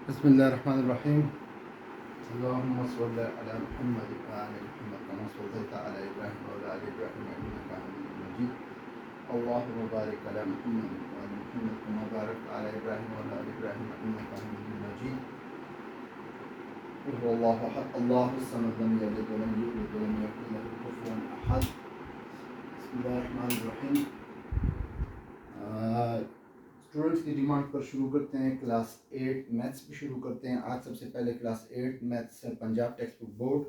बिस्मिल्लाहिर्रहमानिर्रहीम। अल्लाहुम्मा सल्लि अला मुहम्मद व आले मुहम्मद कमा सल्लैता अला इब्राहीम व अला आलि इब्राहीम इन्नका हमीदुम मजीद। अल्लाहुम्मा बारिक अला मुहम्मद व आले मुहम्मद कमा बारकता अला इब्राहीम व अला आलि इब्राहीम इन्नका हमीदुम मजीद। क़ुल हुवल्लाहु अहद, अल्लाहुस समद, लम यलिद व लम यूलद व लम यकुन लहु कुफुवन अहद। बिस्मिल्लाहिर्रहमानिर्रहीम। स्टूडेंट्स की डिमांड पर शुरू करते हैं। क्लास 8 मैथ्स भी शुरू करते हैं। आज सबसे पहले class 8 maths Punjab text book board.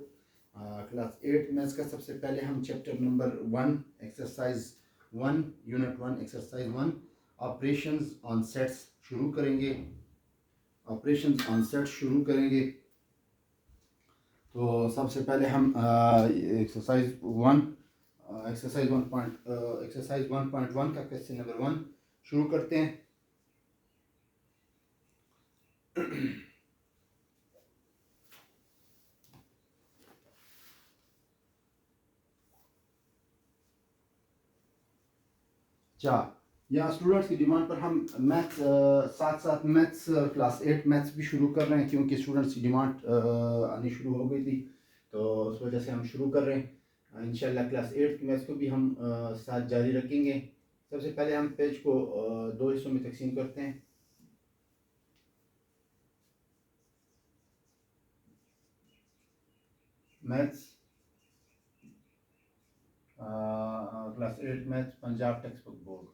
Class 8 maths का सबसे पहले हम chapter number 1 exercise 1 unit 1 exercise 1 operations on sets शुरू करेंगे। तो सबसे पहले हम एक्सरसाइज 1.1 का क्वेश्चन नंबर 1 शुरू करते हैं। यहाँ स्टूडेंट्स की डिमांड पर हम मैथ्स साथ साथ मैथ्स क्लास 8 मैथ्स भी शुरू कर रहे हैं, क्योंकि स्टूडेंट्स की डिमांड आनी शुरू हो गई थी, तो उस वजह से हम शुरू कर रहे हैं। इंशाल्लाह क्लास 8 मैथ्स को भी हम साथ जारी रखेंगे। सबसे पहले हम पेज को दो हिस्सों में तकसीम करते हैं। Maths class 8 maths Punjab text book board.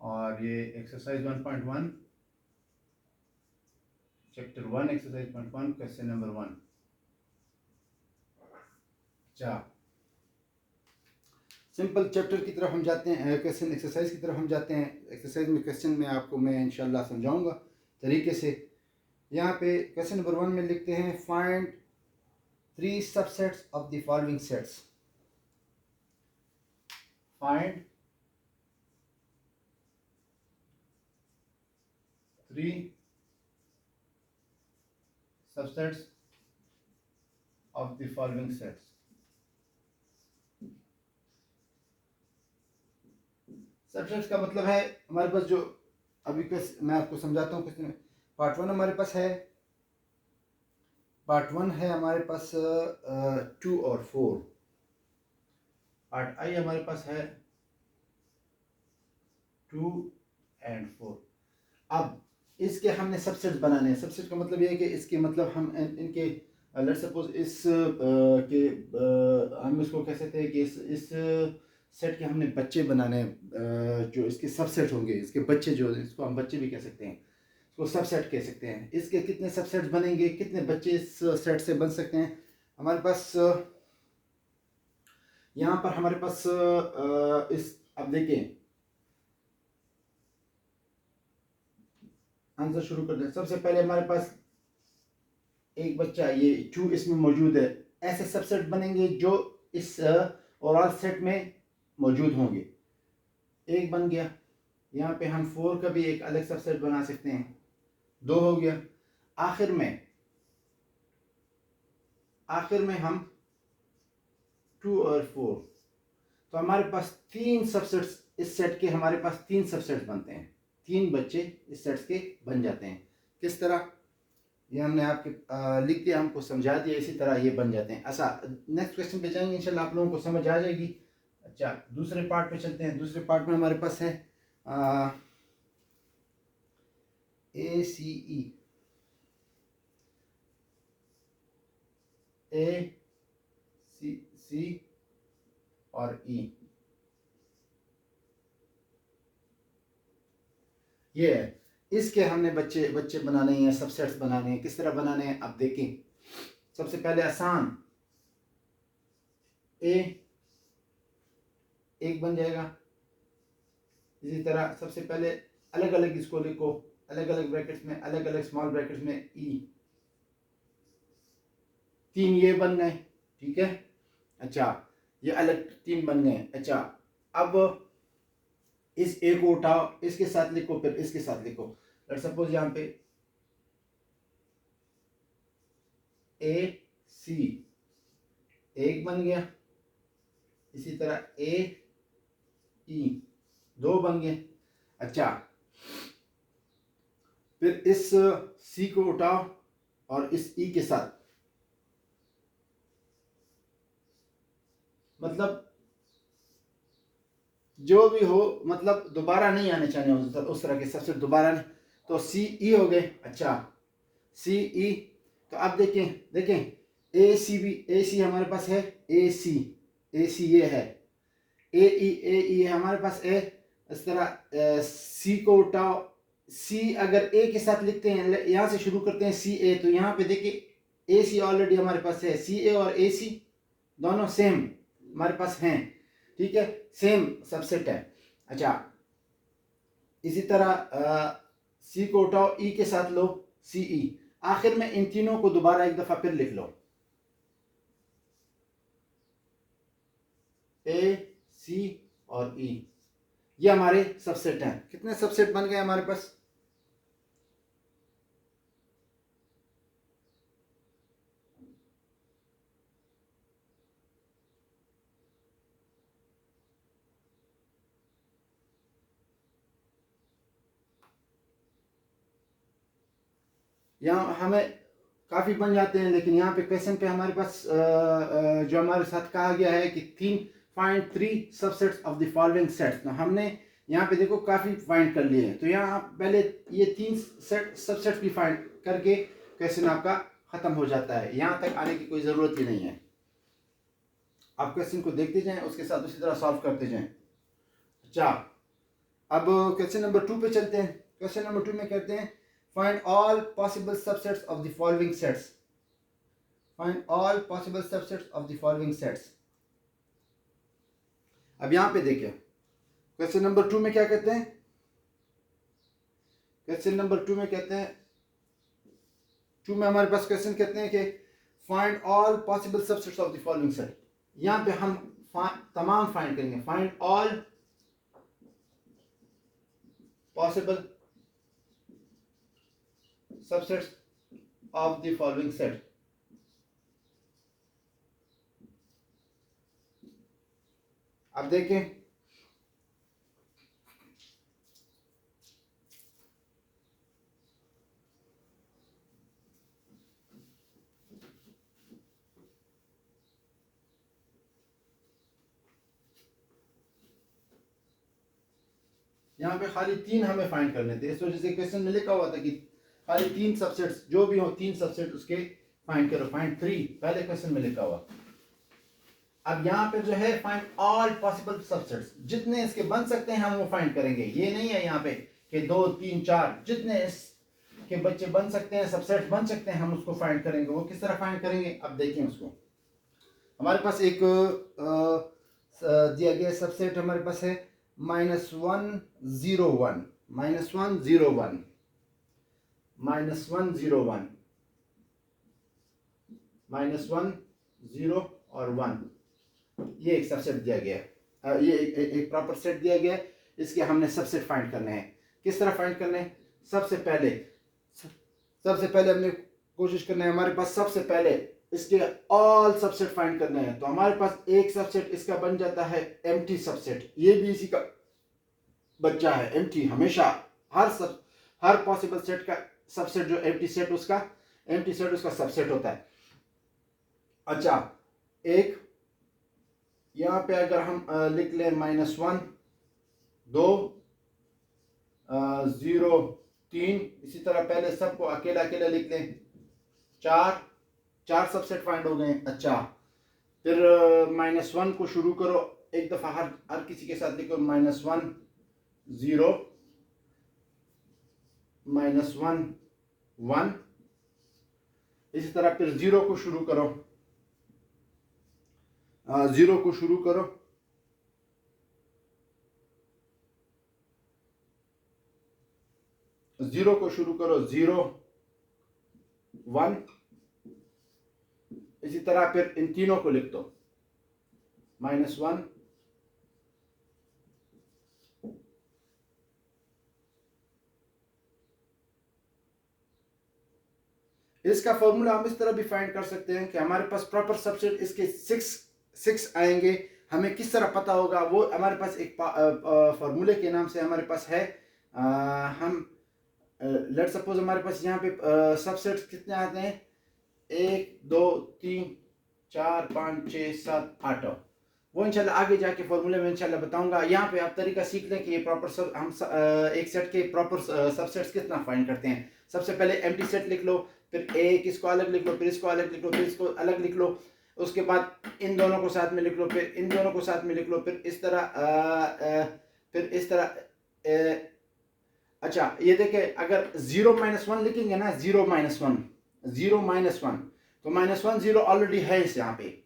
और ये exercise 1.1 chapter 1 exercise 1.1 question number 1। Simple chapter की तरफ हम जाते हैं, क्वेश्चन एक्सरसाइज की तरफ हम जाते हैं। एक्सरसाइज में क्वेश्चन में आपको मैं इंशाल्लाह समझाऊंगा तरीके से। यहाँ पे क्वेश्चन नंबर 1 में लिखते हैं find 3 subsets of the following sets. Find 3 subsets of the following sets. Subsets का मतलब है हमारे पास जो अभी मैं आपको समझाता हूँ क्वेश्चन में। पार्ट 1 हमारे पास है, हमारे पास 2 और 4। पार्ट आई हमारे पास है 2 and 4। अब इसके हमने सबसेट्स बनाने हैं। सबसेट का मतलब ये है कि इसके मतलब हम इनके लेट्स सपोज इस हम इसको कह सकते हैं कि इस सेट के हमने बच्चे बनाने हैं, जो इसके सबसेट होंगे। इसके बच्चे जो, इसको हम बच्चे भी कह सकते हैं, इसको सबसेट कह सकते हैं। इसके कितने सबसेट्स बनेंगे, कितने बच्चे इस सेट से बन सकते हैं। हमारे पास यहाँ पर हमारे पास इस अब देखें, आंसर शुरू कर दें। सबसे पहले हमारे पास एक बच्चा, ये 2 इसमें मौजूद है। ऐसे सबसेट बनेंगे जो इस ओवरऑल सेट में मौजूद होंगे। एक बन गया। यहाँ पे हम 4 का भी एक अलग सबसेट बना सकते हैं। 2 हो गया। आखिर में हम 2 और 4, तो हमारे पास 3 सबसेट्स इस सेट के, हमारे पास 3 सबसेट्स बनते हैं। 3 बच्चे इस सेट के बन जाते हैं। किस तरह, ये हमने आपके लिख दिया, हमको समझा दिया, इसी तरह ये बन जाते हैं। अच्छा, नेक्स्ट क्वेश्चन पे जाएंगे, इंशाल्लाह आप लोगों को समझ आ जाएगी। अच्छा, दूसरे पार्ट पे चलते हैं। दूसरे पार्ट में हमारे पास है ACE, A C और E। ये है, इसके हमने बच्चे बनाने हैं, सबसेट्स बनाने हैं। किस तरह बनाने हैं अब देखें। सबसे पहले आसान, A एक बन जाएगा। इसी तरह सबसे पहले अलग अलग इसको लिखो, अलग अलग ब्रैकेट्स में, अलग अलग स्मॉल ब्रैकेट्स में E। 3 ये बन गए, ठीक है। अच्छा, ये अलग 3 बन गए। अच्छा, अब इस ए को उठाओ, इसके साथ लिखो, फिर इसके साथ लिखो। लेट्स सपोज यहाँ पे AC एक बन गया। इसी तरह A ई, दो बन गए। अच्छा, फिर इस सी को उठाओ और इस ई के साथ, मतलब जो भी हो, मतलब दोबारा नहीं आने चाहिए उस तरह के सबसे, दोबारा नहीं। तो सी ई हो गए। अच्छा, सी ई, तो अब देखें ए सी भी, ए सी हमारे पास है, ए सी ये है, ए ई हमारे पास है। इस तरह सी को उठाओ, सी अगर ए के साथ लिखते हैं, यहाँ से शुरू करते हैं सी ए, तो यहाँ पे देखिए ए सी ऑलरेडी हमारे पास है, सी ए और ए सी दोनों सेम हमारे पास हैं, ठीक है, सेम सबसेट है। अच्छा, इसी तरह सी को उठाओ, ई के साथ लो, सी ई, आखिर में इन तीनों को दोबारा एक दफा फिर लिख लो, ए सी और ई, ये हमारे सबसेट हैं। कितने सबसेट बन गए हमारे पास? यहाँ हमें काफ़ी बन जाते हैं, लेकिन यहाँ पे क्वेश्चन पे हमारे पास जो हमारे साथ कहा गया है कि find 3 subsets of the following sets, तो हमने यहाँ पे देखो काफ़ी फाइंड कर लिए हैं। तो यहाँ आप पहले ये 3 सबसेट्स भी फाइंड करके क्वेश्चन आपका ख़त्म हो जाता है, यहाँ तक आने की कोई ज़रूरत ही नहीं है। आप क्वेश्चन को देखते जाएं, उसके साथ उसी तरह सॉल्व करते जाएं। अच्छा, अब क्वेश्चन नंबर 2 पे चलते हैं। क्वेश्चन नंबर 2 में कहते हैं find all possible subsets of the following sets, find all possible subsets of the following sets। अब यहां पे देखिए क्वेश्चन नंबर 2 में क्या कहते हैं, क्वेश्चन नंबर 2 में कहते हैं, 2 में हमारे पास क्वेश्चन कहते हैं कि find all possible subsets of the following set. यहां पे हम तमाम फाइंड करेंगे, find all possible subsets of the following set. अब देखें यहाँ पे खाली 3 हमें फाइंड करने थे, इस वजह से क्वेश्चन में लिखा हुआ था कि खाली 3 सबसेट्स, जो भी हो 3 सबसेट उसके फाइंड करो, फाइंड 3 पहले क्वेश्चन में लिखा हुआ। अब यहाँ पे जो है फाइंड ऑल पॉसिबल सबसेट्स, जितने इसके बन सकते हैं हम वो फाइंड करेंगे। ये नहीं है यहाँ पे कि 2 3 4, जितने इसके बच्चे बन सकते हैं, सबसेट बन सकते हैं, हम उसको फाइंड करेंगे। वो किस तरह फाइंड करेंगे, अब देखें उसको। हमारे पास एक दिया गया सबसेट हमारे पास है -1 0 1, -1 0 1, -1 0 1, -1 0 और 1, ये एक सबसेट दिया गया है। ये एक प्रॉपर सेट दिया गया है, इसके हमने सबसेट फाइंड करने हैं। किस तरह फाइंड करने हैं? सबसे पहले हमने कोशिश करना है, हमारे पास सबसे पहले इसके ऑल सबसेट फाइंड करने हैं। तो हमारे पास एक सबसेट इसका बन जाता है एम्प्टी सबसेट, ये भी इसी का बच्चा है। एम्प्टी हमेशा हर पॉसिबल सेट का सबसेट, जो एम्प्टी सेट उसका सबसेट होता है। अच्छा, एक यहाँ पे अगर हम लिख लें -1 2 0 3, इसी तरह पहले सबको अकेला अकेला लिख लें, 4 सबसेट फाइंड हो गए। अच्छा, फिर -1 को शुरू करो, एक दफ़ा हर किसी के साथ लिखो, -1 0 -1 1, इसी तरह फिर 0 को शुरू करो, 0 को शुरू करो, 0 1, इसी तरह फिर इन तीनों को लिख दो, -1 इसका फॉर्मूला हम इस तरह भी फाइंड कर सकते हैं कि हमारे पास प्रॉपर सबसेट इसके 6 आएंगे हमें किस तरह पता होगा, वो हमारे पास एक फार्मूले के नाम से हमारे पास है। हम लेट सपोज हमारे पास यहाँ पे सबसेट्स कितने आते हैं, 1 2 3 4 5 6 7 8। वो इंशाल्लाह आगे जाके फॉर्मूले में इंशाल्लाह बताऊंगा। यहाँ पे आप तरीका सीख लें कि ये प्रॉपर हम एक सेट के प्रॉपर सबसेट्स कितना फाइंड करते हैं। सबसे पहले एम्प्टी सेट लिख लो, फिर एक इसको अलग लिख लो, फिर इसको अलग लिख लो, फिर इसको अलग लिख लो, उसके बाद इन दोनों को साथ में लिख लो, फिर इन दोनों को साथ में लिख लो, फिर इस तरह फिर इस तरह। अच्छा ये देखें, अगर 0 - 1 लिखेंगे ना, 0 - 1 0 - 1, तो -1 0 ऑलरेडी है इस यहाँ पे,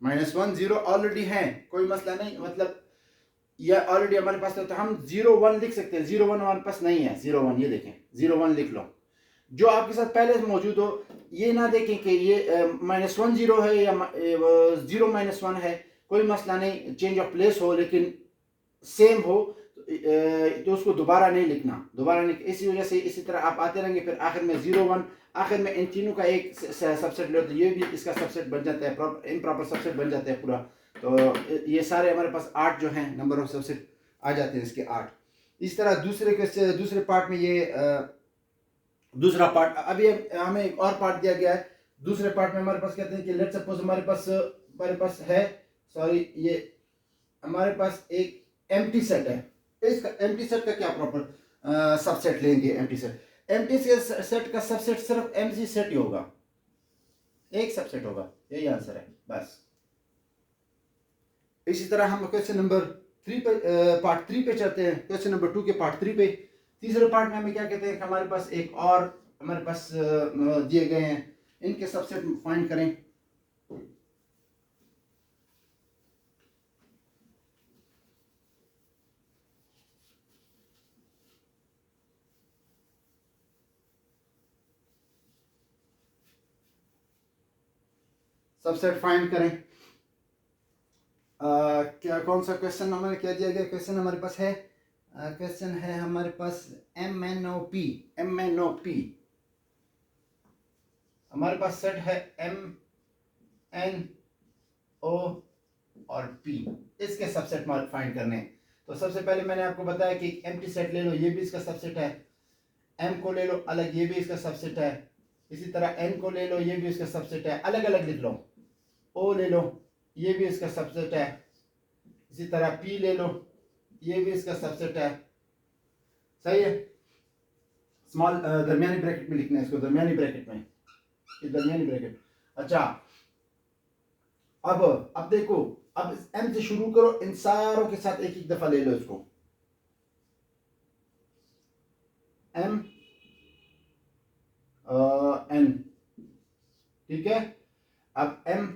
-1 0 ऑलरेडी है, कोई मसला नहीं, मतलब ये ऑलरेडी हमारे पास तो हम 0 1 लिख सकते हैं। 0 1 हमारे पास नहीं है, 0 1 ये देखें, 0 1 लिख लो, जो आपके साथ पहले से मौजूद हो। ये ना देखें कि ये -1 0 है या 0 - 1 है, कोई मसला नहीं, चेंज ऑफ प्लेस हो लेकिन सेम हो, तो उसको दोबारा नहीं लिखना, दोबारा नहीं। इसी वजह से इसी तरह आप आते रहेंगे, फिर आखिर में 0 1, आखिर में इन तीनों का एक सबसेट लो, तो ये भी इसका सबसेट बन जाता है, इम्प्रॉपर सबसेट बन जाता है पूरा। तो ये सारे हमारे पास 8 जो हैं नंबर ऑफ सबसेट आ जाते हैं इसके 8। इस तरह दूसरे पार्ट में ये दूसरा पार्ट, अभी हमें एक और पार्ट दिया गया है। दूसरे पार्ट में हमारे पास कहते हैं कि लेट सपोज हमारे पास है, सॉरी, ये हमारे पास एक एम्प्टी सेट है। इसका एम्प्टी सेट का क्या प्रॉपर सबसेट लेंगे। एम्प्टी सेट का सबसेट सिर्फ एम्प्टी सेट ही होगा, एक सबसेट होगा, यही आंसर है बस। इसी तरह हम क्वेश्चन नंबर 3 पे पार्ट 3 पे चलते हैं, क्वेश्चन नंबर 2 के पार्ट 3 पे। तीसरे पार्ट में हमें क्या कहते हैं कि हमारे पास एक और हमारे पास दिए गए हैं, इनके सबसेट फाइंड करें। सबसेट फाइंड करें। क्या कौन सा क्वेश्चन हमें क्या दिया गया, क्वेश्चन हमारे पास है, क्वेश्चन है हमारे पास MNOP। हमारे पास सेट है MNO और P, इसके सबसेट फाइंड करने हैं। तो सबसे पहले मैंने आपको बताया कि एम्प्टी सेट ले लो, ये भी इसका सबसेट है। M को ले लो अलग, ये भी इसका सबसेट है। इसी तरह N को ले लो, ये भी इसका सबसेट है, अलग अलग लिख लो। O ले लो, ये भी इसका सबसेट है। इसी तरह P ले लो, ये भी इसका सबसेट है। सही है, स्मॉल दरमियानी ब्रैकेट में लिखना है इसको, दरमियानी ब्रैकेट में, ये दरमियानी ब्रैकेट। अच्छा अब देखो, अब इस M से शुरू करो, इन सारों के साथ एक एक दफा ले लो इसको। M N, ठीक है। अब M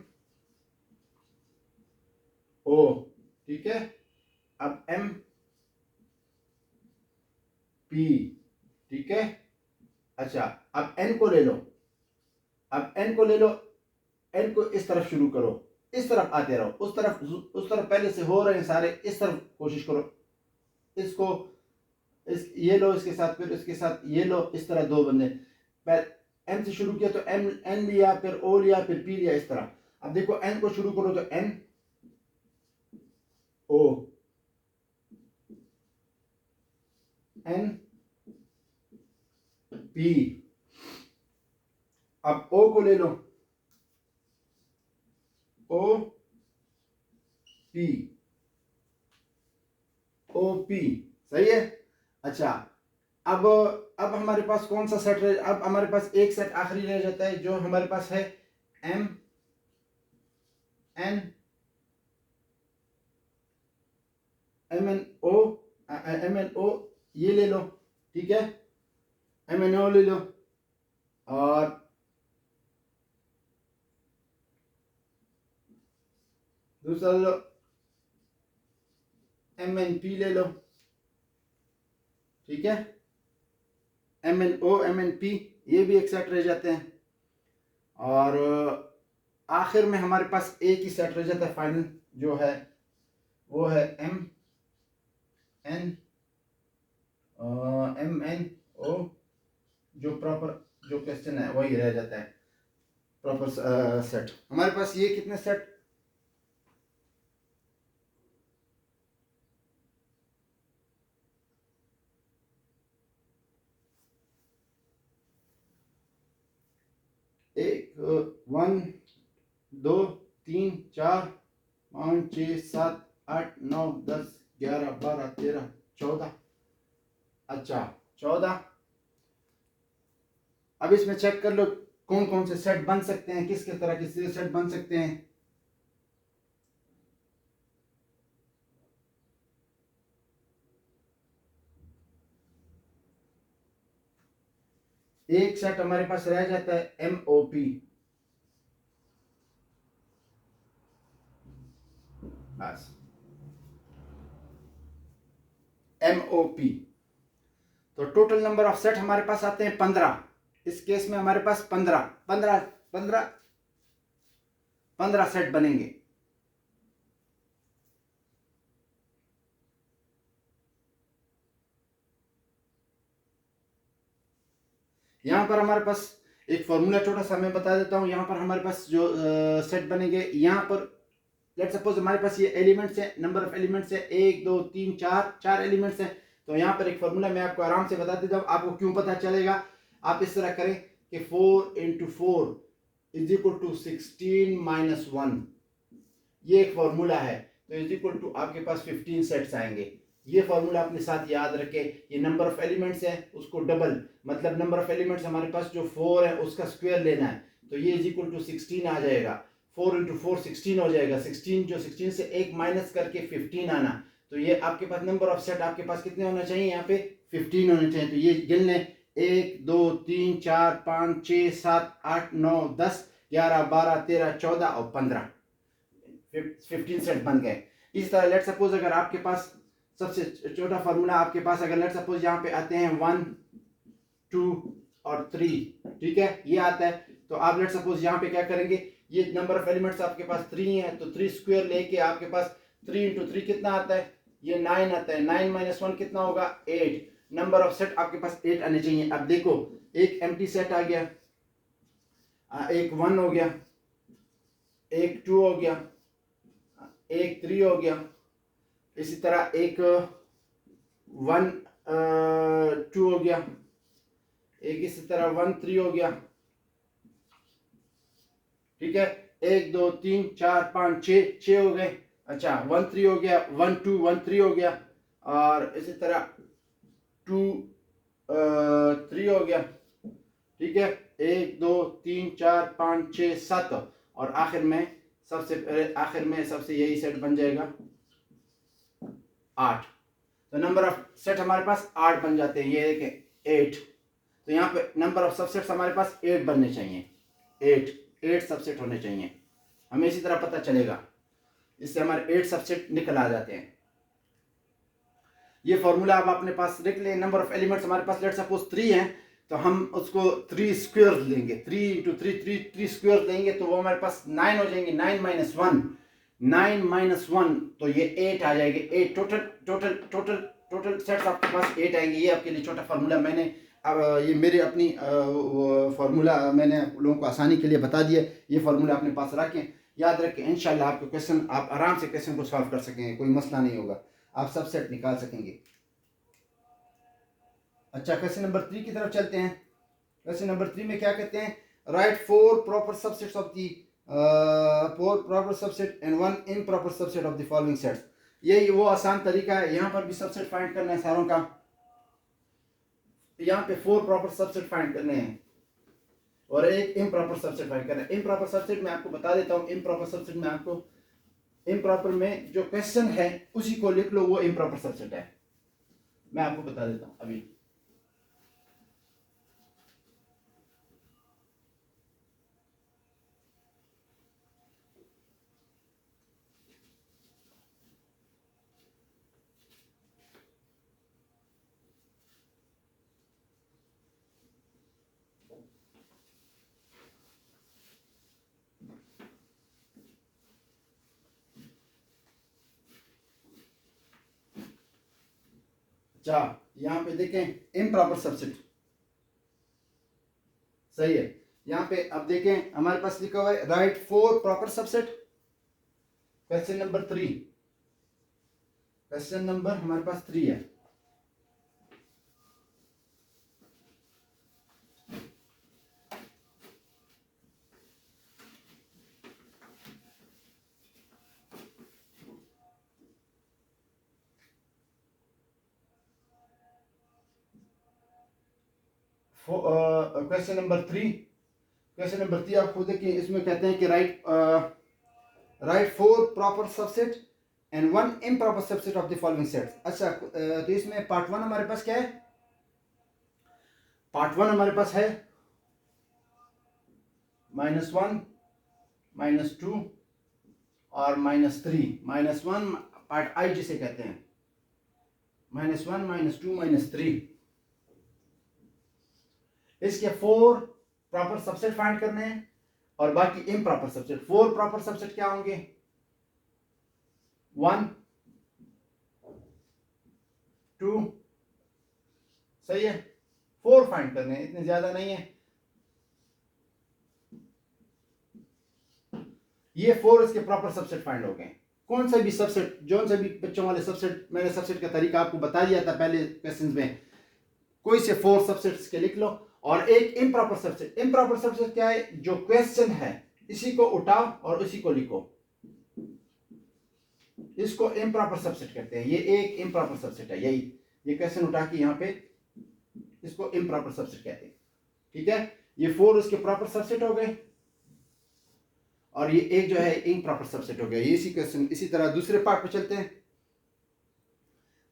O, ठीक है। अब M P, ठीक है। अच्छा अब N को ले लो, अब N को ले लो, N को इस तरफ शुरू करो, इस तरफ आते रहो, उस तरफ पहले से हो रहे हैं सारे, इस तरफ कोशिश करो। इसको ये लो इसके साथ, फिर इसके साथ ये लो, इस तरह दो बंदे। पहले N से शुरू किया तो N लिया, फिर O लिया, फिर P लिया, इस तरह। अब देखो N को शुरू करो तो N O, N P। अब O को ले लो, O P, O P, सही है। अच्छा अब हमारे पास कौन सा सेट रह, अब हमारे पास एक सेट आखिरी रह जाता है, जो हमारे पास है M N M N O, ये ले लो, ठीक है। MNO ले लो, और दूसरा ले लो MNP ले लो, ठीक है। MNO MNP, ये भी एक सेट रह जाते हैं। और आखिर में हमारे पास एक ही सेट रह जाता है फाइनल, जो है वो है MNO, जो प्रॉपर जो क्वेश्चन है वही रह जाता है प्रॉपर सेट। हमारे पास ये कितने सेट, एक 1 2 3 4 5 6 7 8 9 10 11 12 13 14। अच्छा 14। अब इसमें चेक कर लो कौन कौन से सेट बन सकते हैं, किस किस तरह के सेट बन सकते हैं। एक सेट हमारे पास रह जाता है MOP, बस MOP। तो टोटल नंबर ऑफ सेट हमारे पास आते हैं 15। इस केस में हमारे पास 15 सेट बनेंगे। यहां पर हमारे पास एक फॉर्मूला छोटा सा मैं बता देता हूं। यहां पर हमारे पास जो सेट बनेंगे, यहां पर लेट्स सपोज हमारे पास ये एलिमेंट्स है, नंबर ऑफ एलिमेंट्स है 1 2 3 4, 4 एलिमेंट्स है। तो यहाँ पर एक फॉर्मूला मैं आपको आराम से बता देता हूँ, आपको क्यों पता चलेगा। आप इस तरह करें कि 4 × 4 = 16 - 1, ये एक फॉर्मूला है। तो इज इक्वल टू आपके पास 15 सेट्स आएंगे। ये फॉर्मूला अपने साथ याद रखें। ये नंबर ऑफ एलिमेंट्स है उसको डबल, मतलब नंबर ऑफ एलिमेंट्स हमारे पास जो 4 है उसका स्क्वायर लेना है। तो ये इज इक्वल टू 16 आ जाएगा। 4 × 4 16 हो जाएगा। 16 से एक माइनस करके 15 आना। तो ये आपके पास नंबर ऑफ सेट आपके पास कितने होने चाहिए, यहाँ पे 15 होने चाहिए। तो ये गिन लें 1 2 3 4 5 6 7 8 9 10 11 12 13 14 और 15, 15 सेट बन गए। इस तरह लेट सपोज अगर आपके पास सबसे छोटा फार्मूला आपके पास अगर लेट सपोज यहाँ पे आते हैं 1 2 और 3, ठीक है, ये आता है। तो आप लेट सपोज यहाँ पे क्या करेंगे, ये नंबर ऑफ एलिमेंट्स आपके पास 3 है, तो 3 स्क्वायर लेके आपके पास 3 × 3 कितना आता है, ये 9 आता है। 9 - 1 कितना होगा, 8। नंबर ऑफ सेट आपके पास 8 आने चाहिए। अब देखो एक एम्प्टी सेट आ गया, एक 1 हो गया, एक 2 हो गया, एक 3 हो गया, इसी तरह एक 1 2 हो गया, एक इसी तरह 1 3 हो गया, ठीक है। 1 2 3 4 5 6 हो गए। अच्छा 1 3 हो गया, 1 2 1 3 हो गया, और इसी तरह 2 3 हो गया, ठीक है। 1 2 3 4 5 6 7 और आखिर में सबसे यही सेट बन जाएगा 8। तो नंबर ऑफ सेट हमारे पास 8 बन जाते हैं। ये देखें 8। तो यहाँ पे नंबर ऑफ सबसेट्स हमारे पास 8 बनने चाहिए। 8 सबसेट होने चाहिए। हमें इसी तरह पता चलेगा, इससे हमारे 8 सबसेट निकल आ जाते हैं। ये फॉर्मूला आप अपने पास लिख लें। नंबर ऑफ एलिमेंट्स हमारे पास लेट सपोज 3 है, तो हम उसको 3 स्क्वायर लेंगे। 3 × 3 3 स्क्वायर लेंगे तो वो हमारे पास 9 हो जाएंगे। 9 - 1 9 - 1 तो ये 8 आ जाएंगे। 8 टोटल सेट्स आपके पास 8 आएंगे। ये आपके लिए छोटा फार्मूला मैंने अब ये मेरे अपनी फार्मूला मैंने आप लोगों को आसानी के लिए बता दिया। ये फार्मूला अपने पास रखें, याद रखें। इंशाल्लाह आपको क्वेश्चन आप आराम से क्वेश्चन को सॉल्व कर सकेंगे, कोई मसला नहीं होगा, आप सब सेट निकाल सकेंगे। अच्छा क्वेश्चन नंबर 3 की तरफ चलते हैं। क्वेश्चन नंबर 3 में क्या कहते हैं, right 4 proper subsets of the 4 proper subset and 1 improper subset of the following sets. यही वो आसान तरीका है, यहाँ पर भी सबसेट फाइंड करना है सारों का। यहाँ पे 4 प्रॉपर सबसेट फाइंड करने हैं और एक इम्प्रॉपर सबसेट फाइंड करना है। इम्प्रॉपर सबसेट में आपको बता देता हूँ। इम्प्रॉपर सबसेट में आपको इम्प्रॉपर में जो क्वेश्चन है उसी को लिख लो, वो इम्प्रॉपर सबसेट है। मैं आपको बता देता हूँ अभी। अच्छा यहाँ पे देखें इम्प्रॉपर सबसेट सही है। यहाँ पे अब देखें हमारे पास लिखा हुआ है right 4 proper subset. Question number 3, question number हमारे पास 3 है। क्वेश्चन नंबर 3, क्वेश्चन नंबर 3 आप खुद देखिए, इसमें कहते हैं कि right 4 proper subset and 1 improper subset of the following sets. अच्छा, तो इसमें पार्ट 1 हमारे पास क्या है? पार्ट 1 हमारे पास है -1, -2 और -3। -1 पार्ट आई जिसे कहते हैं, -1, -2, -3। इसके 4 प्रॉपर सबसेट फाइंड करने हैं और बाकी इम्प्रॉपर सबसेट। 4 प्रॉपर सबसेट क्या होंगे? 1, 2, सही है, 4 फाइंड करने हैं, इतने ज्यादा नहीं है। ये 4 इसके प्रॉपर सबसेट फाइंड हो गए। कौन सा भी सबसेट, जो सा भी बच्चों वाले सबसेट, मैंने सबसेट का तरीका आपको बता दिया था पहले क्वेश्चंस में। कोई से 4 सबसेट्स के लिख लो और एक इम्प्रॉपर सबसेट। इम्प्रॉपर सबसेट क्या है? जो क्वेश्चन है इसी को उठाओ और उसी को लिखो, इसको इम्प्रॉपर सबसेट कहते हैं। ये एक इम्प्रॉपर सबसेट है, यही ये क्वेश्चन उठा के यहाँ पे इसको इम्प्रॉपर सबसेट कहते हैं। ठीक है, ये 4 इसके प्रॉपर सबसेट हो गए और ये एक जो है इम्प्रॉपर सबसेट हो गया। ये इसी क्वेश्चन, इसी तरह दूसरे पार्ट पे चलते हैं।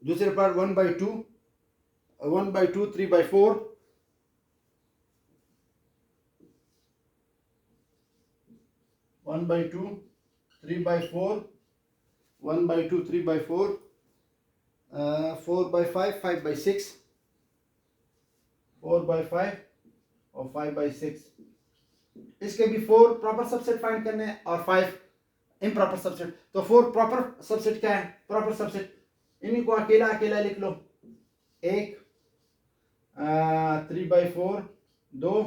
दूसरे पार्ट 1/2, 1/2, 3/4, 1/2, 3/4, 1/2, 3/4, 4/5, 5/6, 4/5 और 5/6। इसके भी 4 प्रॉपर सबसेट फाइंड करने हैं और 5 इम्प्रॉपर सबसेट। तो 4 प्रॉपर सबसेट क्या है? प्रॉपर सबसेट इन्हीं को अकेला अकेला लिख लो। 1, 3/4, 2,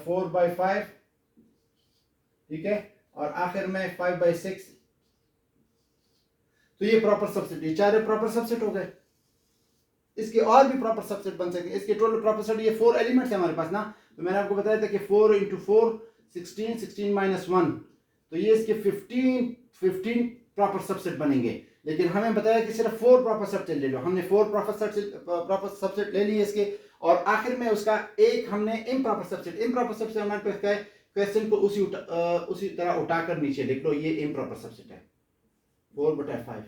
4/5, ठीक है, और आखिर में 5/6। तो ये प्रॉपर सबसेट, ये 4 प्रॉपर सबसेट हो गए। इसके और भी प्रॉपर सबसेट बन सकते हैं। इसके टोटल प्रॉपर सबसेट, ये 4 एलिमेंट्स है हमारे पास ना, तो मैंने आपको बताया था कि 4 × 4 16, 16 - 1, तो ये इसके 15 प्रॉपर सबसेट बनेंगे। लेकिन हमें बताया कि सिर्फ 4 प्रॉपर सबसेट ले लो। हमने 4 प्रॉपर सबसेट ले लिए इसके, और आखिर में उसका एक हमने इम्प्रॉपर सबसेट। इम्प्रॉपर सबसेट हमारे पास क्या है? क्वेश्चन को उसी तरह उठाकर नीचे लिख लो, ये इम्प्रॉपर सबसेट है 4/5।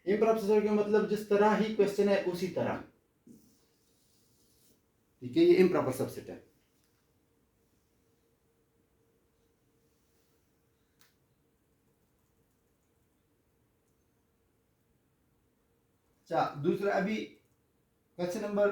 इम्प्रॉपर सबसेट का मतलब जिस तरह ही क्वेश्चन है उसी तरह, ठीक है, ये इम्प्रॉपर सबसेट है। अच्छा, दूसरा अभी क्वेश्चन नंबर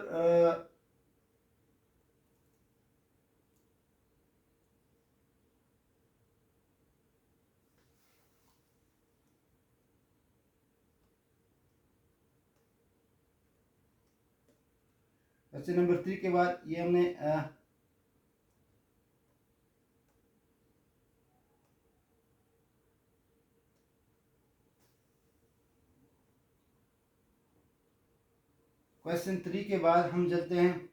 क्वेश्चन नंबर 3 के बाद ये हमने क्वेश्चन 3 के बाद हम चलते हैं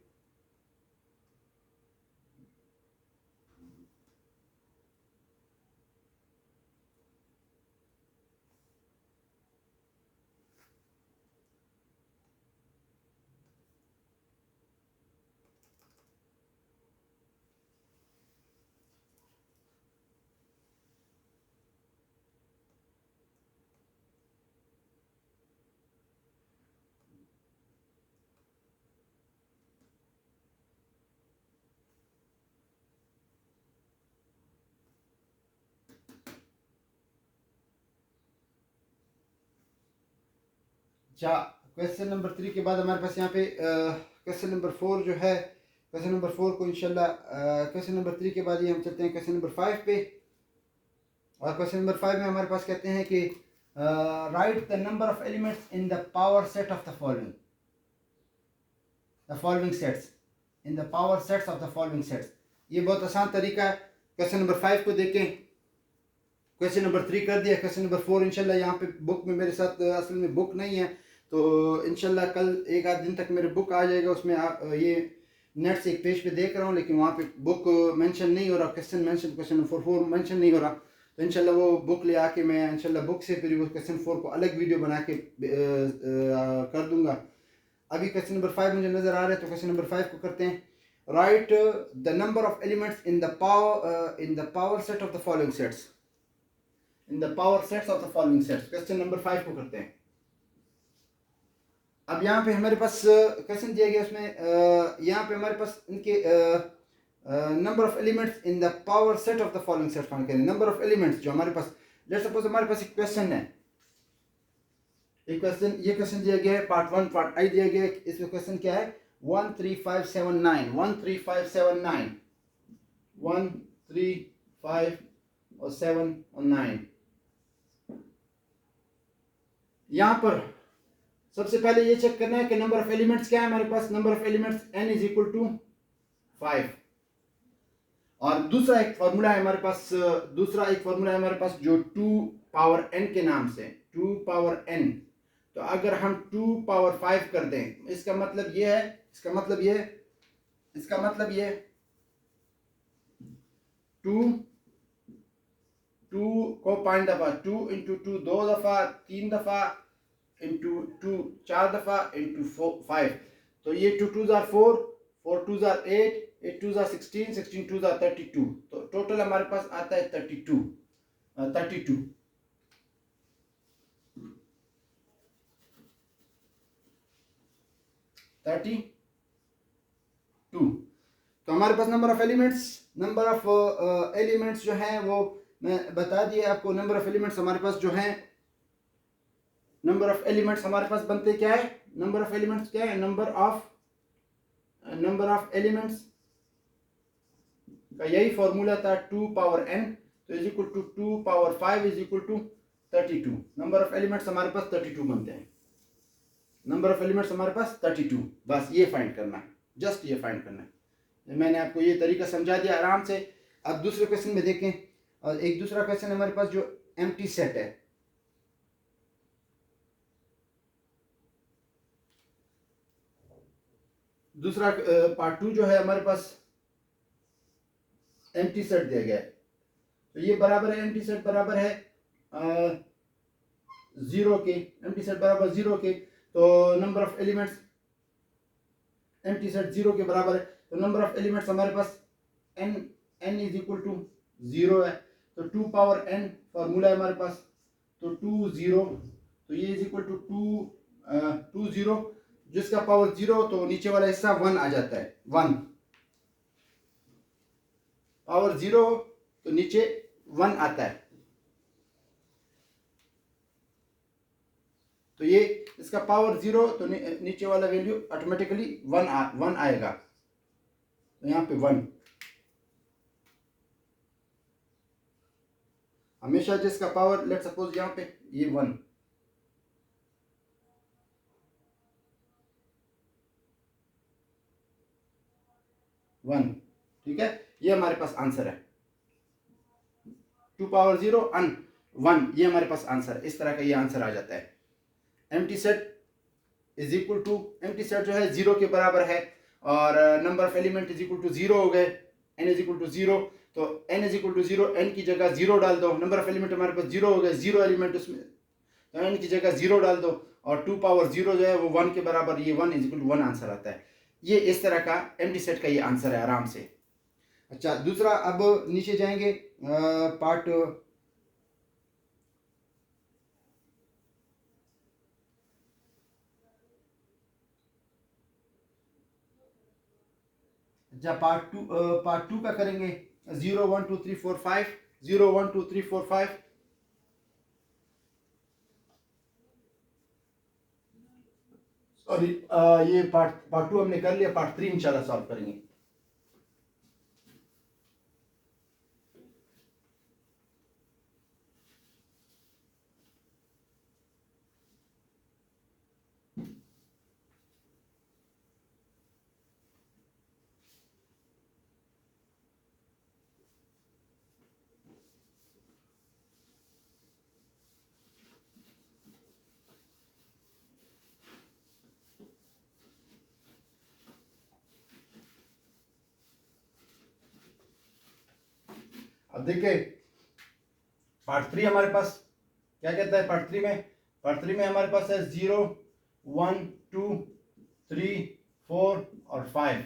अच्छा, क्वेश्चन नंबर 3 के बाद हमारे पास यहाँ पे क्वेश्चन नंबर 4 जो है, क्वेश्चन नंबर 4 को इंशाल्लाह क्वेश्चन नंबर 3 के बाद ये हम चलते हैं क्वेश्चन नंबर 5 पे। और क्वेश्चन नंबर 5 में हमारे पास कहते हैं कि right the number of elements in the power set of the following sets, in the power sets of the following sets. ये बहुत आसान तरीका है। क्वेश्चन नंबर 5 को देखें, क्वेश्चन नंबर 3 कर दिया। क्वेश्चन नंबर 4 इंशाल्लाह यहाँ पे बुक में मेरे साथ असल में बुक नहीं है, तो इंशाल्लाह कल एक आध दिन तक मेरे बुक आ जाएगा। उसमें आप ये नेट से एक पेज पे देख रहा हूँ, लेकिन वहाँ पे बुक मेंशन नहीं हो रहा, क्वेश्चन नंबर 4 मेंशन नहीं हो रहा। तो इंशाल्लाह वो बुक ले आके मैं इंशाल्लाह बुक से फिर वो क्वेश्चन 4 को अलग वीडियो बना के कर दूंगा। अभी क्वेश्चन नंबर 5 मुझे नजर आ रहा है, तो क्वेश्चन नंबर 5 को करते हैं. Right the number of elements in the power set of the following sets. In the power sets of the following sets. Question number 5 को करते हैं. अब यहाँ पे हमारे पास क्वेश्चन दिया गया, उसमें यहाँ पे हमारे पास इनके number of elements in the power set of the following set find करें. नंबर ऑफ एलिमेंट्स जो हमारे पास, लेट्स सपोज हमारे पास एक क्वेश्चन है, एक क्वेश्चन, ये क्वेश्चन दिया गया है पार्ट 1 पार्ट आई दिया गया है. इसमें क्वेश्चन क्या है? 13579 13579 1 3 5 और 7 और 9. यहाँ पर सबसे पहले ये चेक करना है कि नंबर ऑफ एलिमेंट्स क्या है हमारे पास. Number of elements n is equal to 5. और दूसरा एक फॉर्मूला है हमारे पास, जो 2 पावर n के नाम से, 2 पावर n. तो अगर हम 2 पावर 5 कर दें, इसका मतलब ये है, इसका मतलब ये 2 को 5 दफा, 2 इंटू 2 2 दफा, 3 दफा, इंटू 2 4 दफा, इंटू 5. तो ये 2 2 जार 4, 4 2 जार 8, 8 2 जार 16, 16 2 जार 32. तो टोटल हमारे पास आता है 32. तो हमारे पास नंबर ऑफ एलिमेंट्स जो हैं वो मैं बता दिया आपको. नंबर ऑफ एलिमेंट्स हमारे पास जो हैं, नंबर ऑफ एलिमेंट्स हमारे पास बनते क्या है? नंबर ऑफ एलिमेंट्स क्या है? नंबर ऑफ एलिमेंट्स का यही फॉर्मूला था, 2 पावर n. तो is equal to 2 power 5 is equal to 32. Number of elements हमारे पास 32 बनते हैं. नंबर ऑफ एलिमेंट्स हमारे पास 32. बस ये फाइंड करना है, जस्ट ये फाइंड करना है. मैंने आपको ये तरीका समझा दिया आराम से. अब दूसरे क्वेश्चन में देखें, और एक दूसरा क्वेश्चन हमारे पास जो एम्प्टी सेट है. दूसरा पार्ट 2 जो है हमारे पास एम्प्टी सेट दिया गया है. तो ये बराबर है, एम्प्टी सेट बराबर है 0 के. एम्प्टी सेट बराबर 0 के. तो number of elements, empty set 0 के बराबर है. तो नंबर ऑफ एलिमेंट्स हमारे पास n इज इक्वल टू 0 है. तो 2 पावर n फॉर्मूला है हमारे पास. तो 2 0, तो ये इज इक्वल टू 2 0, जिसका पावर 0 तो नीचे वाला हिस्सा 1 आ जाता है. 1 पावर 0 तो नीचे 1 आता है. तो ये इसका पावर 0 तो नीचे वाला वैल्यू ऑटोमेटिकली 1 आएगा. तो यहाँ पे 1 हमेशा, जिसका पावर, लेट सपोज यहाँ पे ये 1, ठीक है. ये हमारे पास आंसर है. 2 पावर 0 1, ये हमारे पास आंसर है. इस तरह का ये आंसर आ जाता है. Empty set is equal to, empty set जो है 0 के बराबर है, और number of element is equal to 0 हो गए. n इज इक्वल टू 0, तो n is equal to 0, n की जगह 0 डाल दो. नंबर ऑफ एलिमेंट हमारे पास 0 हो गए, 0 एलिमेंट उसमें, तो n की जगह 0 डाल दो, और 2 पावर 0 जो है वो 1 के बराबर, ये 1 इज इक्वल टू 1 आंसर आता है. ये इस तरह का एम्प्टी सेट का ये आंसर है आराम से. अच्छा, दूसरा, अब नीचे जाएंगे पार्ट पार्ट टू का करेंगे. 0 1 2 3 4 5, 0 1 2 3 4 5. सॉरी, ये पार्ट 2 हमने कर लिया. पार्ट 3 इंशाल्लाह सॉल्व करेंगे. अब देखिए पार्ट 3 हमारे पास क्या कहता है. पार्ट 3 में हमारे पास है 0 1 2 3 4 और 5।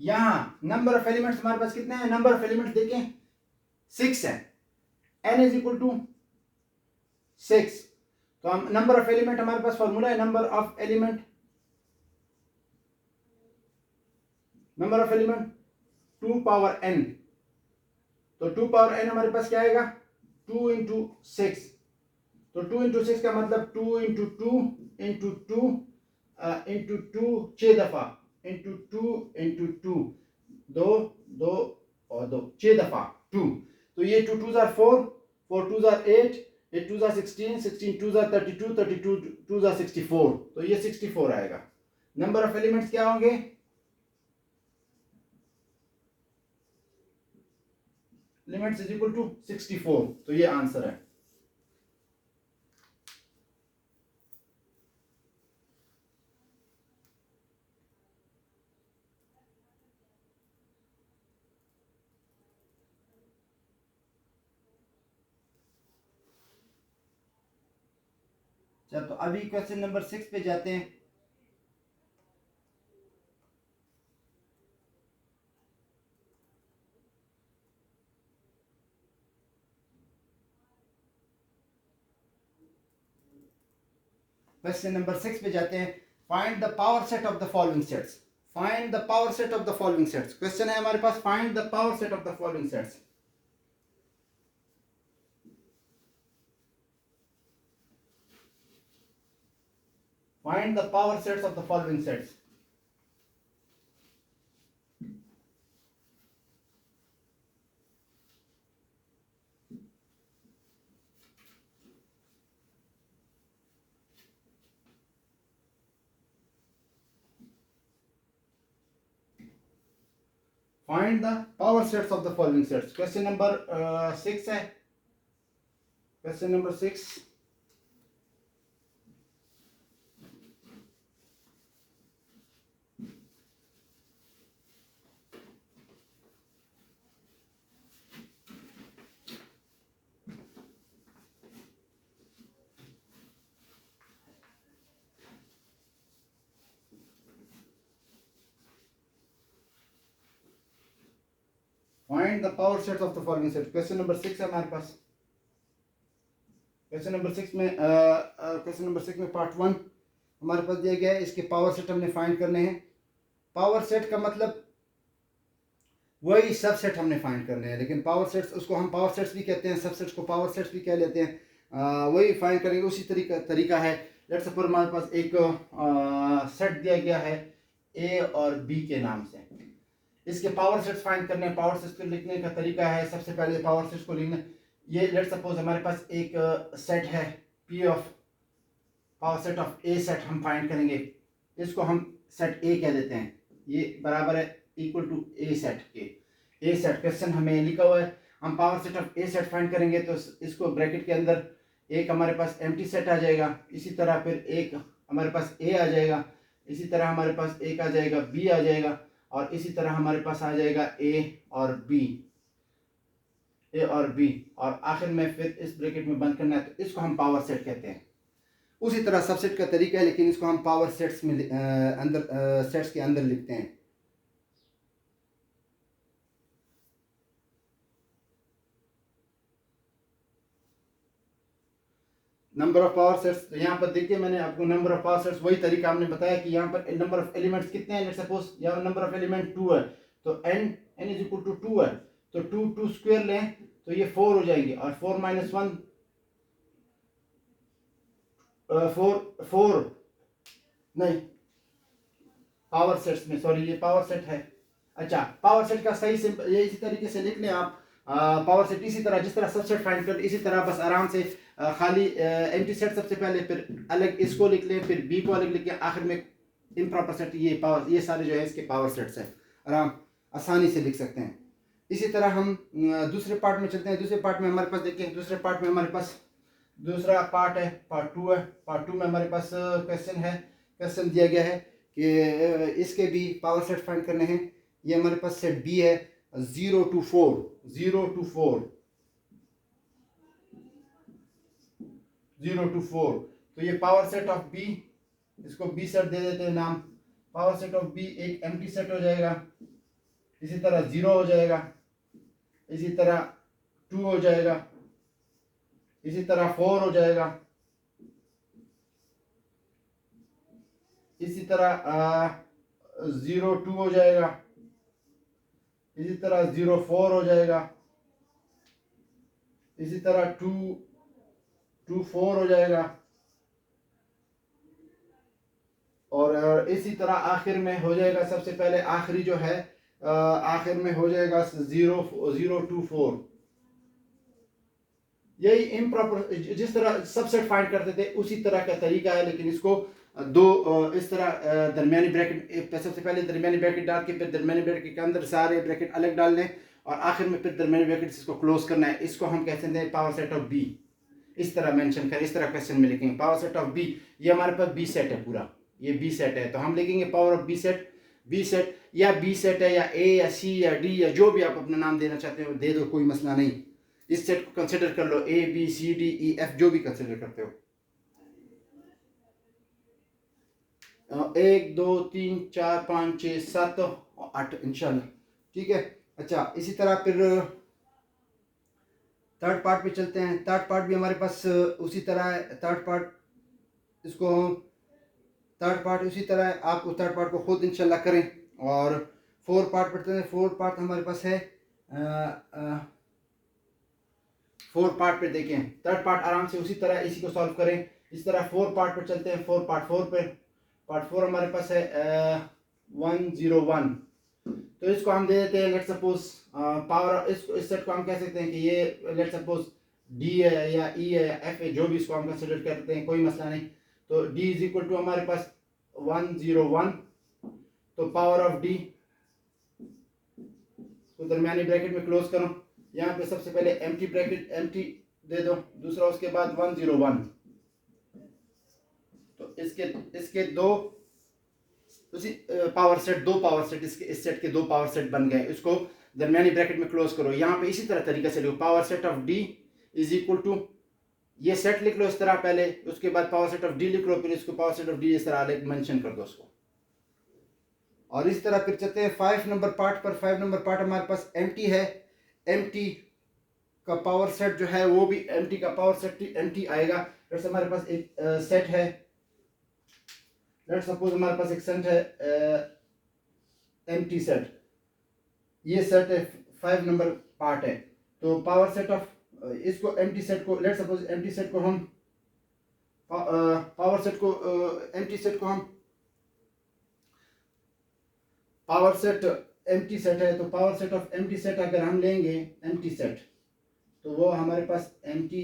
यहाँ नंबर ऑफ एलिमेंट्स हमारे पास कितने हैं? नंबर ऑफ एलिमेंट्स देखें 6 है। n is equal to 6। तो हम नंबर ऑफ एलिमेंट, हमारे पास फॉर्मूला है number of element 2 power n। तो 2 पावर n हमारे पास क्या आएगा? 2 इंटू 6। तो 2 इंटू 6 का मतलब 2 इंटू 2 इंटू 2 इंटू 2 6 दफा इंटू 2 इंटू 2 2 2 और 2 6 दफा 2। तो ये 2 2 jar 4 4 2 jar 8 8 2 jar 16 16 2 jar 32 32 2 jar 64। तो ये 64 आएगा। नंबर ऑफ एलिमेंट्स क्या होंगे? Limits is equal to 64। तो ये आंसर है। चलो तो अभी क्वेश्चन नंबर 6 पे जाते हैं। क्वेश्चन नंबर 6 पे जाते हैं। Find the power set of the following sets. Find the power set of the following sets. Question है हमारे पास, find the power set of the following sets. Find the power sets of the following sets. Find the power sets of the following sets. Question number 6 है। Question number 6। Find the power sets of the following sets. Question number 6 है हमारे पास। Question number 6 में part 1 हमारे पास दिया गया है। इसके power set हमने फाइंड करने हैं। पावर सेट का मतलब वही सबसेट हमने फाइंड करने हैं, लेकिन पावर सेट्स, उसको हम पावर सेट्स भी कहते हैं, सबसेट्स को पावर सेट्स भी कह लेते हैं। वही फाइंड करेंगे, उसी तरीका है। लेट्स सपोज हमारे पास एक सेट दिया गया है ए और बी के नाम से। इसके पावर सेट्स फाइंड करने हैं। पावर सेट्स को लिखने का तरीका है, सबसे पहले पावर सेट्स को लिखना। ये लेट्स सपोज हमारे पास एक सेट है P of power set of A set हम फाइंड करेंगे। इसको हम सेट ए कह देते हैं। ये बराबर है इक्वल टू ए सेट के। ए सेट क्वेश्चन हमें लिखा हुआ है, हम power set of A set find करेंगे तो इसको ब्रैकेट के अंदर एक हमारे पास एम्प्टी सेट आ जाएगा। इसी तरह फिर एक हमारे पास ए आ जाएगा। इसी तरह हमारे पास एक आ जाएगा बी आ जाएगा। और इसी तरह हमारे पास आ जाएगा ए और बी। और आखिर में फिर इस ब्रैकेट में बंद करना है, तो इसको हम पावर सेट कहते हैं। उसी तरह सबसेट का तरीका है, लेकिन इसको हम पावर सेट्स में सेट्स के अंदर लिखते हैं। नंबर ऑफ पावर सेट्स, तो यहाँ पर देखिए मैंने आपको नंबर ऑफ पावर सेट्स वही तरीका हमने बताया कि यहाँ पर नंबर ऑफ एलिमेंट्स कितने हैं। लेट्स सपोज यहाँ नंबर ऑफ एलिमेंट 2 है, तो n इज इक्वल टू 2 है। तो 2 स्क्वायर लें तो ये 4 हो जाएंगे। और 4 माइनस 1 4 नहीं, पावर सेट्स में, सॉरी ये पावर सेट है। अच्छा, पावर सेट का सही सिंपल ये इसी तरीके से लिख लें आप। पावर सेट इसी तरह, जिस तरह सबसेट फाइंड कर इसी तरह बस आराम से खाली एम्प्टी सेट सबसे पहले, फिर अलग इसको लिख लें, फिर बी को अलग लिख लें, आखिर में इम्प्रॉपर सेट। ये पावर, ये सारे जो है इसके पावर सेट्स हैं, आसानी से लिख सकते हैं। इसी तरह हम दूसरे पार्ट में चलते हैं। दूसरे पार्ट में हमारे पास देखिए, दूसरे पार्ट में हमारे पास दूसरा पार्ट है, पार्ट 2 है। पार्ट 2 में हमारे पास क्वेश्चन है, क्वेश्चन दिया गया है कि इसके भी पावर सेट फाइंड करने हैं। ये हमारे पास सेट बी है 0 to 4 0 to 4। तो ये पावर सेट ऑफ बी, इसको बी सेट दे देते हैं नाम। पावर सेट ऑफ बी एक एम्प्टी सेट हो जाएगा, इसी तरह 0 हो जाएगा, इसी तरह 2 हो जाएगा, इसी तरह 4 हो जाएगा, इसी तरह 0 2 हो जाएगा, इसी तरह 0 4 हो जाएगा, इसी तरह 2 4 हो जाएगा, और इसी तरह आखिर में हो जाएगा, सबसे पहले आखिरी जो है आखिर में हो जाएगा 0 0 2 4। यही इम्प्रॉपर जिस तरह सबसेट फाइंड करते थे उसी तरह का तरीका है, लेकिन इसको इस तरह दरमियानी ब्रैकेट, सबसे पहले दरमियानी ब्रैकेट डाल के फिर दरमियानी ब्रैकेट के अंदर सारे ब्रैकेट अलग डालने और आखिर में फिर दरमियानी ब्रैकेट इसको क्लोज करना है। इसको हम कहते हैं पावर सेट ऑफ बी। इस तरह मेंशन करें, इस तरह क्वेश्चन में लिखेंगे पावर सेट ऑफ बी। ये हमारे पास बी सेट है, पूरा ये बी सेट है, तो हम लिखेंगे power of B set. B set या बी सेट है या ए या सी या डी या जो भी आप अपना नाम देना चाहते हो दे दो, कोई मसला नहीं। इस सेट को कंसिडर कर लो, A B C D E F जो भी कंसिडर करते हो। 1 2 3 4 5 6 7 और 8 इंशाल्लाह, ठीक है। अच्छा, इसी तरह फिर थर्ड पार्ट पे चलते हैं। थर्ड पार्ट भी हमारे पास उसी तरह है। थर्ड पार्ट उसी तरह है, आप थर्ड पार्ट को खुद इंशाल्लाह करें। और फोर्थ पार्ट पढ़ते हैं। फोर्थ पार्ट हमारे पास है फोर्थ पार्ट पे देखें, थर्ड पार्ट आराम से उसी तरह इसी को सॉल्व करें। इस तरह फोर्थ पार्ट पर चलते हैं। फोर्थ पार्ट 4 पे, पार्ट 4 हमारे पास है 101। तो इसको हम दे देते हैं लेट सपोज पावर, इसको इस सेट को हम कह सकते हैं कि ये लेट सपोज डी है या ई है या एफ है, जो भी इसको हम कंसिडर करते हैं कोई मसला नहीं। तो डी इज इक्वल टू हमारे पास 101, तो पावर ऑफ डी को दरमियानी ब्रैकेट में क्लोज करो। यहाँ पे सबसे पहले एम्प्टी ब्रैकेट एम्प्टी दे दो, दूसरा उसके बाद 101। तो इसके दो उसी पावर सेट, दो पावर सेट, इस सेट के दो पावर सेट बन गए। इसको दरमियानी ब्रैकेट में क्लोज करो। यहाँ पे इसी तरह तरीका से लिखो, power set of D is equal to, ये सेट लिख लो इस तरह पहले, उसके बाद पावर सेट ऑफ डी लिख लो, फिर इसको पावर सेट ऑफ डी इस तरह मेंशन कर दो उसको। और इस तरह फिर चलते हैं 5 नंबर पार्ट पर। 5 नंबर पार्ट हमारे पास एम्प्टी है। एम्प्टी का पावर सेट जो है वो भी एम्प्टी का पावर सेट एम्प्टी आएगा। जैसे हमारे पास एक सेट है, लेट्स सपोज हमारे पास एक सेट है एम्प्टी सेट, ये सेट है 5 नंबर पार्ट है। तो पावर सेट ऑफ इसको एम्प्टी सेट को, लेट्स सपोज एम्प्टी सेट को हम पावर सेट को एम्प्टी सेट को हम पावर सेट एम्प्टी सेट है, तो power set of empty set अगर हम लेंगे एम्प्टी सेट, तो वो हमारे पास एम्प्टी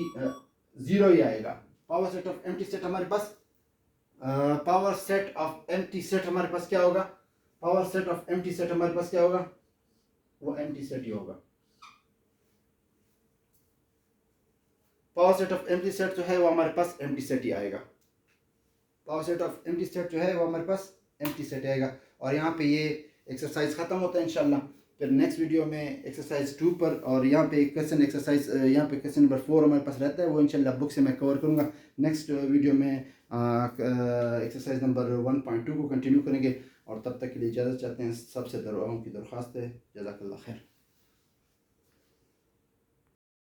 0 ही आएगा। Power set of empty set हमारे पास power set of empty set हमारे पास क्या होगा? Power set of empty set हमारे पास क्या होगा? वो एम्प्टी सेट ही होगा। Power set of empty set जो है वो हमारे पास एम्प्टी सेट ही आएगा। Power set of empty set जो है वो हमारे पास एम्प्टी सेट आएगा। और यहाँ पे ये एक्सरसाइज ख़त्म होता है इंशाल्लाह। फिर नेक्स्ट वीडियो में एक्सरसाइज 2 पर, और यहाँ पे क्वेश्चन एक्सरसाइज यहाँ पे क्वेश्चन नंबर 4 हमारे पास रहता है, वो इंशाल्लाह बुक से मैं कवर करूँगा। नेक्स्ट वीडियो में एक्सरसाइज नंबर 1.2 को कंटिन्यू करेंगे। और तब तक के लिए इजाज़त चाहते हैं। सबसे दुआओं की दरख्वास्त है। जज़ाकल्लाह खैर।